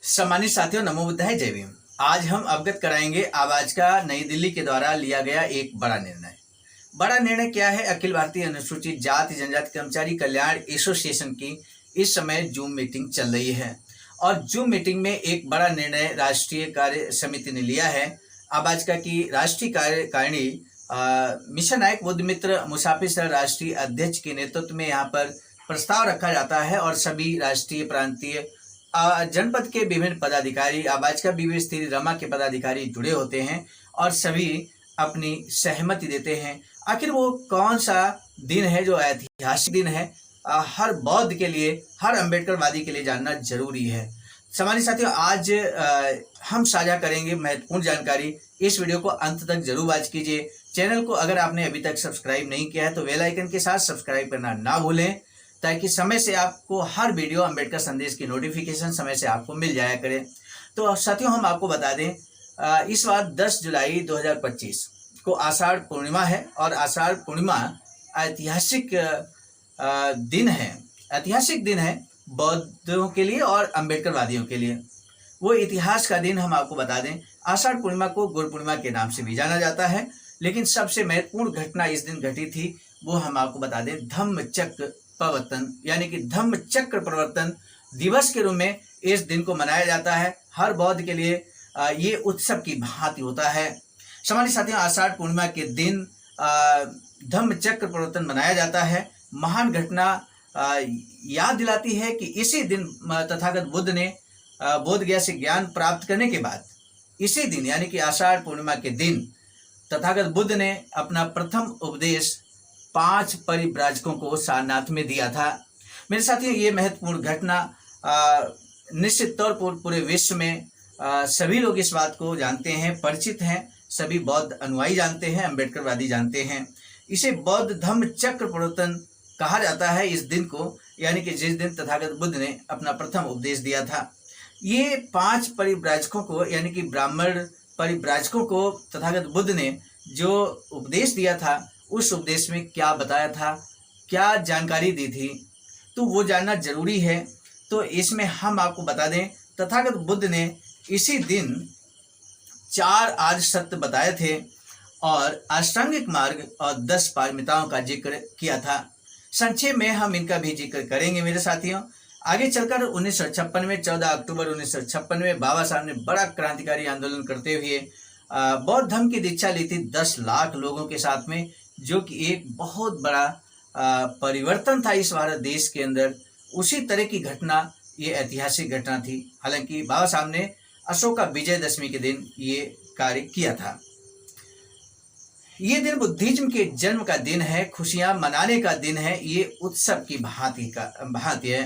सम्मानित साथियों, नमो बुद्धाय, जय भीम। आज हम अवगत कराएंगे आवाज का नई दिल्ली के द्वारा लिया गया एक बड़ा निर्णय। बड़ा निर्णय क्या है? अखिल भारतीय अनुसूचित जाति जनजाति कर्मचारी कल्याण एसोसिएशन की इस समय जूम मीटिंग चल रही है और जूम मीटिंग में एक बड़ा निर्णय राष्ट्रीय कार्य समिति ने लिया है। आबाजका की राष्ट्रीय कार्यकारिणी मिशन नायक बुद्धमित्र मुसाफिर सर राष्ट्रीय अध्यक्ष के नेतृत्व में यहाँ पर प्रस्ताव रखा जाता है और सभी राष्ट्रीय प्रांतीय जनपद के विभिन्न पदाधिकारी, आबाजका बीवी स्थिति रमा के पदाधिकारी जुड़े होते हैं और सभी अपनी सहमति देते हैं। आखिर वो कौन सा दिन है जो ऐतिहासिक दिन है? हर बौद्ध के लिए, हर अम्बेडकरवादी के लिए जानना जरूरी है। सम्मानित साथियों, आज हम साझा करेंगे महत्वपूर्ण जानकारी। इस वीडियो को अंत तक जरूर वॉच कीजिए। चैनल को अगर आपने अभी तक सब्सक्राइब नहीं किया है तो बेल आइकन के साथ सब्सक्राइब करना ना भूलें, ताकि समय से आपको हर वीडियो अम्बेडकर संदेश की नोटिफिकेशन समय से आपको मिल जाया करे। तो साथियों, हम आपको बता दें, इस बार 10 जुलाई 2025 को आषाढ़ पूर्णिमा है और आषाढ़ पूर्णिमा ऐतिहासिक दिन है। ऐतिहासिक दिन है बौद्धों के लिए और अम्बेडकरवादियों के लिए। वो इतिहास का दिन हम आपको बता दें। आषाढ़ पूर्णिमा को गुरु पूर्णिमा के नाम से भी जाना जाता है, लेकिन सबसे महत्वपूर्ण घटना इस दिन घटी थी वो हम आपको बता दें धम्म चक्र प्रवर्तन, यानी कि धम्म चक्र प्रवर्तन दिवस के रूप में इस दिन को मनाया जाता है। हर बौद्ध के लिए ये उत्सव की भांति होता है। सम्मानित साथियों, आषाढ़ पूर्णिमा के दिन धम्म चक्र प्रवर्तन मनाया जाता है। महान घटना याद दिलाती है कि इसी दिन तथागत बुद्ध ने बोध गया से ज्ञान प्राप्त करने के बाद इसी दिन, यानी कि आषाढ़ पूर्णिमा के दिन तथागत बुद्ध ने अपना प्रथम उपदेश 5 परिव्राजकों को सारनाथ में दिया था। मेरे साथियों, ये महत्वपूर्ण घटना निश्चित तौर पर पूरे विश्व में सभी लोग इस बात को जानते हैं, परिचित हैं। सभी बौद्ध अनुयायी जानते हैं, अम्बेडकरवादी जानते हैं। इसे बौद्ध धम्म चक्र प्रवर्तन कहा जाता है इस दिन को, यानी कि जिस दिन तथागत बुद्ध ने अपना प्रथम उपदेश दिया था। ये 5 परिव्राजकों को, यानी कि ब्राह्मण परिव्राजकों को तथागत बुद्ध ने जो उपदेश दिया था, उस उपदेश में क्या बताया था, क्या जानकारी दी थी, तो वो जानना जरूरी है। तो इसमें हम आपको बता दें, तथागत बुद्ध ने इसी दिन 4 आर्य सत्य बताए थे और अष्टांगिक मार्ग और 10 पारमिताओं का जिक्र किया था। संक्षेप में हम इनका भी जिक्र करेंगे मेरे साथियों। आगे चलकर 1956 में 14 अक्टूबर 1956 में बाबा साहब ने बड़ा क्रांतिकारी आंदोलन करते हुए बौद्ध धर्म की दीक्षा ली थी 10 लाख लोगों के साथ में, जो कि एक बहुत बड़ा परिवर्तन था इस भारत देश के अंदर। उसी तरह की घटना ये ऐतिहासिक घटना थी। हालांकि बाबा साहब ने अशोका विजयदशमी के दिन ये कार्य किया था। ये दिन बुद्धिज्म के जन्म का दिन है, खुशियां मनाने का दिन है। ये उत्सव की भांति है,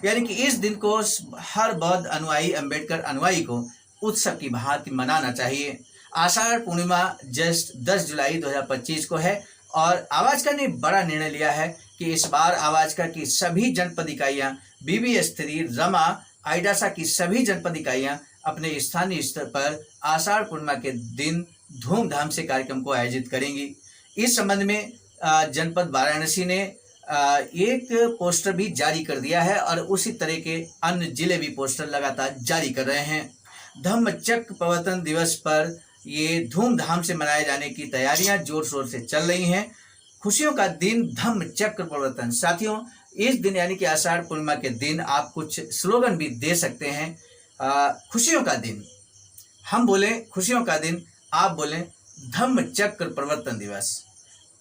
यानी कि इस दिन को हर बौद्ध अनुयायी, अम्बेडकर अनुयायी को उत्सव की भांति मनाना चाहिए। आषाढ़ पूर्णिमा जस्ट 10 जुलाई 2025 को है और आवाजका ने बड़ा निर्णय लिया है कि इस बार आवाजका की सभी जनपद इकाइयां, बीबी स्त्री, रमा, आइडासा की सभी जनपद इकाइयां अपने स्थानीय स्तर पर आषाढ़ पूर्णिमा के दिन धूमधाम से कार्यक्रम को आयोजित करेंगी। इस संबंध में जनपद वाराणसी ने एक पोस्टर भी जारी कर दिया है और उसी तरह के अन्य जिले भी पोस्टर लगातार जारी कर रहे हैं। धम्म चक्र प्रवर्तन दिवस पर ये धूमधाम से मनाए जाने की तैयारियां जोर शोर से चल रही हैं। खुशियों का दिन धम्म चक्र प्रवर्तन। साथियों, इस दिन यानी कि आषाढ़ पूर्णिमा के दिन आप कुछ स्लोगन भी दे सकते हैं। खुशियों का दिन, हम बोले खुशियों का दिन, आप बोले धम्म चक्र प्रवर्तन दिवस।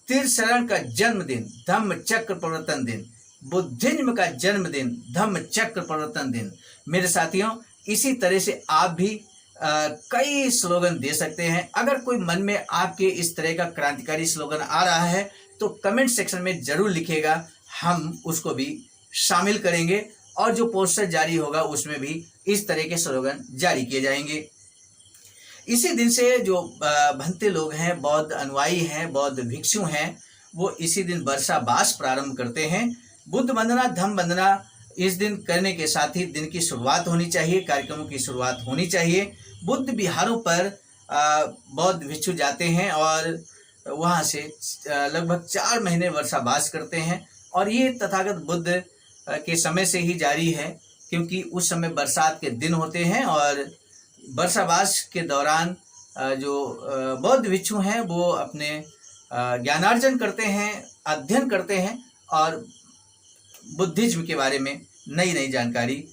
तीर्थशरण का जन्मदिन, धम्म चक्र प्रवर्तन दिन। बुद्धिज्म का जन्मदिन, धम्म चक्र प्रवर्तन दिन। मेरे साथियों, इसी तरह से आप भी कई स्लोगन दे सकते हैं। अगर कोई मन में आपके इस तरह का क्रांतिकारी स्लोगन आ रहा है तो कमेंट सेक्शन में जरूर लिखिएगा, हम उसको भी शामिल करेंगे और जो पोस्टर जारी होगा उसमें भी इस तरह के स्लोगन जारी किए जाएंगे। इसी दिन से जो भंते लोग हैं, बौद्ध अनुयायी हैं, बौद्ध भिक्षु हैं, वो इसी दिन वर्षावास प्रारंभ करते हैं। बुद्ध वंदना, धम्म वंदना इस दिन करने के साथ ही दिन की शुरुआत होनी चाहिए, कार्यक्रमों की शुरुआत होनी चाहिए। बुद्ध विहारों पर बौद्ध भिक्षु जाते हैं और वहाँ से लगभग 4 महीने वर्षावास करते हैं और ये तथागत बुद्ध के समय से ही जारी है क्योंकि उस समय बरसात के दिन होते हैं और वर्षावास के दौरान जो बौद्ध भिक्षु हैं वो अपने ज्ञानार्जन करते हैं, अध्ययन करते हैं और बुद्धिज्म के बारे में नई नई जानकारी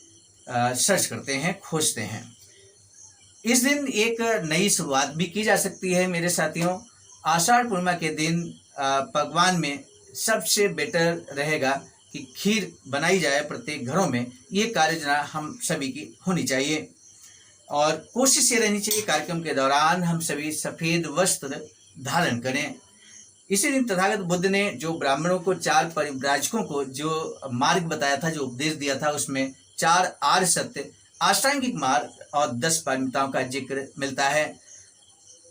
सर्च करते हैं, खोजते हैं। इस दिन एक नई शुरुआत भी की जा सकती है मेरे साथियों। आषाढ़ पूर्णिमा के दिन पकवान में सबसे बेटर रहेगा कि खीर बनाई जाए प्रत्येक घरों में। ये कार्ययोजना हम सभी की होनी चाहिए और कोशिश ये रहनी चाहिए कार्यक्रम के दौरान हम सभी सफ़ेद वस्त्र धारण करें। इसी दिन तथागत बुद्ध ने जो ब्राह्मणों को, 4 परिव्राजकों को जो मार्ग बताया था, जो उपदेश दिया था, उसमें 4 आर्य सत्य, अष्टांगिक मार्ग और 10 पारमिताओं का जिक्र मिलता है।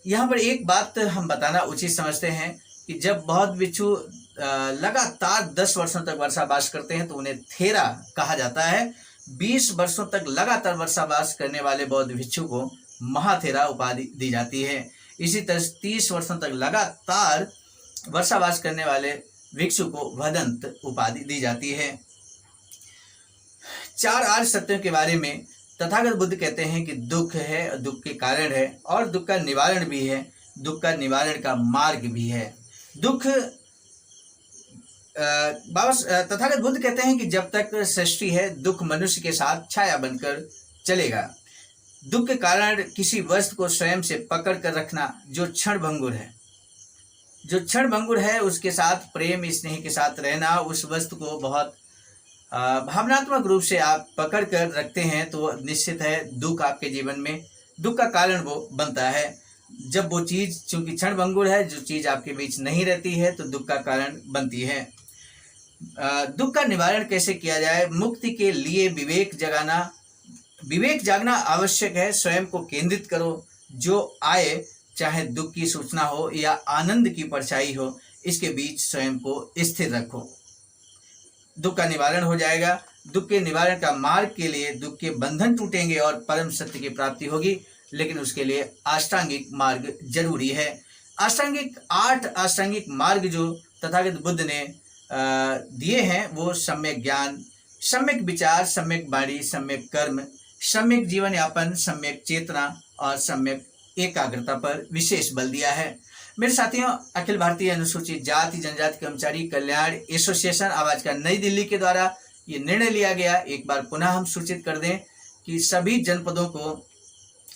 यहाँ पर एक बात हम बताना उचित समझते हैं कि जब बौद्ध भिक्षु लगातार 10 वर्षों तक वर्षावास करते हैं तो उन्हें थेरा कहा जाता है। 20 वर्षों तक लगातार वर्षावास करने वाले बौद्ध भिक्षु को महाथेरा उपाधि दी जाती है। इसी तरह 30 वर्षों तक लगातार वर्षावास करने वाले भिक्षु को वदंत उपाधि दी जाती है। 4 आर्य सत्यों के बारे में तथागत बुद्ध कहते हैं कि दुख है, दुख के कारण है और दुख का निवारण भी है, दुख का निवारण का मार्ग भी है। दुख तथागत बुद्ध कहते हैं कि जब तक सृष्टि है दुख मनुष्य के साथ छाया बनकर चलेगा। दुख के कारण किसी वस्तु को स्वयं से पकड़ कर रखना जो क्षणभंगुर है, जो क्षणभंगुर है उसके साथ प्रेम स्नेह के साथ रहना, उस वस्तु को बहुत भावनात्मक रूप से आप पकड़ कर रखते हैं तो निश्चित है दुख आपके जीवन में दुख का कारण वो बनता है। जब वो चीज़ चूंकि क्षणभंगुर है, जो चीज़ आपके बीच नहीं रहती है तो दुख का कारण बनती है। दुख का निवारण कैसे किया जाए? मुक्ति के लिए विवेक जागना आवश्यक है। स्वयं को केंद्रित करो, जो आए चाहे दुख की सूचना हो या आनंद की परछाई हो, इसके बीच स्वयं को स्थिर रखो, दुख का निवारण हो जाएगा। दुख के निवारण का मार्ग के लिए दुख के बंधन टूटेंगे और परम सत्य की प्राप्ति होगी, लेकिन उसके लिए अष्टांगिक मार्ग जरूरी है। 8 अष्टांगिक मार्ग जो तथागत बुद्ध ने दिए हैं वो सम्यक ज्ञान, सम्यक विचार, सम्यक वाणी, सम्यक कर्म, सम्यक जीवन यापन, सम्यक चेतना और सम्यक एकाग्रता पर विशेष बल दिया है। मेरे साथियों, अखिल भारतीय अनुसूचित जाति जनजाति कर्मचारी कल्याण एसोसिएशन आवाज का नई दिल्ली के द्वारा ये निर्णय लिया गया। एक बार पुनः हम सूचित कर दें कि सभी जनपदों को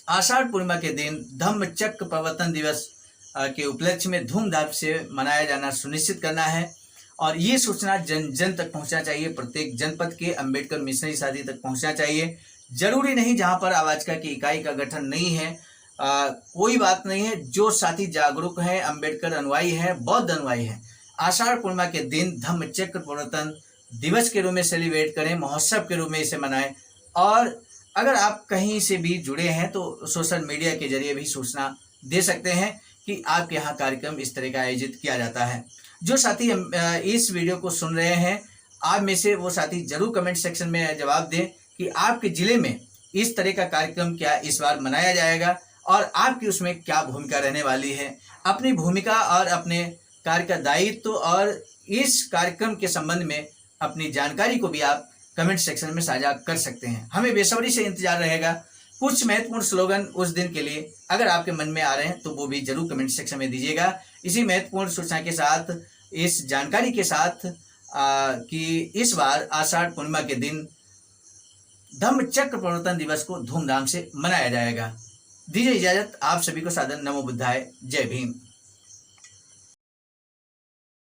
आषाढ़ पूर्णिमा के दिन धम्म चक्र प्रवर्तन दिवस के उपलक्ष्य में धूमधाम से मनाया जाना सुनिश्चित करना है और ये सूचना जन जन तक पहुंचना चाहिए। प्रत्येक जनपद के अंबेडकर मिशनरी साथी तक पहुंचना चाहिए। जरूरी नहीं जहां पर आवाज का की इकाई का गठन नहीं है, कोई बात नहीं है। जो साथी जागरूक है, अंबेडकर अनुयायी है, बौद्ध अनुयायी है, आषाढ़ पूर्णिमा के दिन धम्म चक्र प्रवर्तन दिवस के रूप में सेलिब्रेट करें, महोत्सव के रूप में इसे मनाएं। और अगर आप कहीं से भी जुड़े हैं तो सोशल मीडिया के जरिए भी सूचना दे सकते हैं कि आपके यहाँ कार्यक्रम इस तरह का आयोजित किया जाता है। जो साथी इस वीडियो को सुन रहे हैं, आप में से वो साथी जरूर कमेंट सेक्शन में जवाब दें कि आपके जिले में इस तरह का कार्यक्रम क्या इस बार मनाया जाएगा और आपकी उसमें क्या भूमिका रहने वाली है। अपनी भूमिका और अपने कार्य का दायित्व और इस कार्यक्रम के संबंध में अपनी जानकारी को भी आप कमेंट सेक्शन में साझा कर सकते हैं। हमें बेसब्री से इंतजार रहेगा। कुछ महत्वपूर्ण स्लोगन उस दिन के लिए अगर आपके मन में आ रहे हैं तो वो भी जरूर कमेंट सेक्शन में दीजिएगा। इसी महत्वपूर्ण सूचना के साथ, इस जानकारी के साथ कि इस बार आषाढ़ पूर्णिमा के दिन धम्म चक्र प्रवर्तन दिवस को धूमधाम से मनाया जाएगा। दीजिए इजाजत। आप सभी को सादर नमो बुद्धाय। जय भीम।